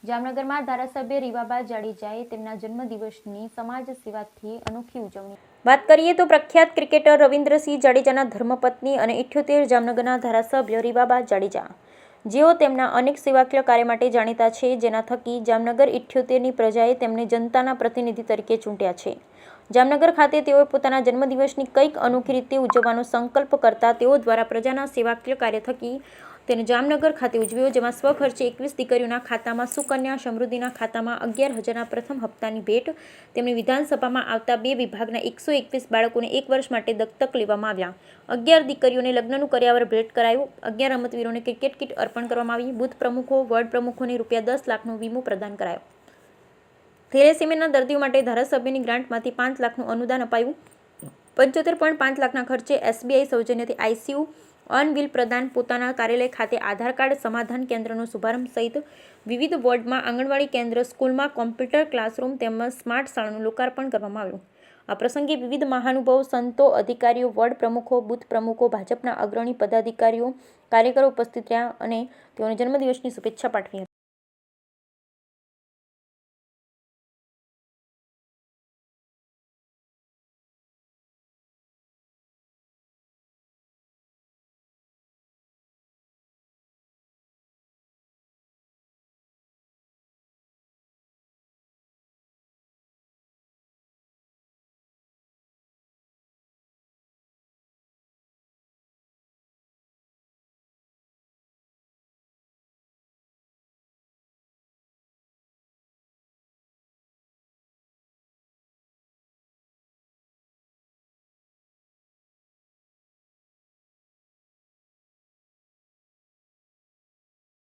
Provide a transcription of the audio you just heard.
જામનગરમાં ધારાસભ્ય રીવાબા જાડેજાએ તેમના જન્મદિવસની સમાજ સેવાથી અનોખી ઉજવણી. વાત કરીએ તો પ્રખ્યાત ક્રિકેટર રવિન્દ્રસિંહ જાડેજાના ધર્મપત્ની અને 78 જામનગરના ધારાસભ્ય રીવાબા જાડેજા, જેઓ તેમના અનેક સેવાકીય કાર્ય માટે જાણીતા છે, જેના થકી જામનગર 78ની પ્રજાએ તેમને જનતાના પ્રતિનિધિ તરીકે ચૂંટ્યા છે. જામનગર ખાતે તેઓએ પોતાના જન્મદિવસની કંઈક અનોખી રીતે ઉજવવાનો સંકલ્પ કરતા તેઓ દ્વારા પ્રજાના સેવાકીય કાર્ય થકી તેને જામનગર ખાતે ઉજવ્યો, જેમાં સ્વખર્ચે 21 દીકરીઓના ખાતામાં સુકન્યા સમૃદ્ધિના ખાતામાં 11,000ના પ્રથમ હપ્તાની ભેટ, તેમની વિધાનસભામાં આવતા 2 વિભાગના 121 બાળકોને 1 વર્ષ માટે દત્તક લેવામાં આવ્યા, 11 દીકરીઓને લગ્નનું કર્યાવર ભેટ કરાયું, 11 રમતવીરોને ક્રિકેટ કિટ અર્પણ કરવામાં આવી, બૂથ પ્રમુખો, વોર્ડ પ્રમુખોને ₹10 લાખનો વીમો પ્રદાન કરાયો. થેલેસેમિયાના દર્દીઓ માટે ધારાસભ્યની ગ્રાન્ટમાંથી 5 લાખનું અનુદાન અપાયું. 75.5 લાખના ખર્ચે SBI સૌજન્યથી ICU ઓન વ્હીલ પ્રદાન. પોતાના કાર્યાલય ખાતે આધાર કાર્ડ સમાધાન કેન્દ્રનો શુભારંભ સહિત વિવિધ વોર્ડમાં આંગણવાડી કેન્દ્ર, સ્કૂલમાં કોમ્પ્યુટર ક્લાસરૂમ તેમજ સ્માર્ટ શાળાનું લોકાર્પણ કરવામાં આવ્યું. આ પ્રસંગે વિવિધ મહાનુભાવો, સંતો, અધિકારીઓ, વોર્ડ પ્રમુખો, બૂથ પ્રમુખો, ભાજપના અગ્રણી પદાધિકારીઓ, કાર્યકરો ઉપસ્થિત રહ્યા અને તેઓને જન્મદિવસની શુભેચ્છા પાઠવી હતી.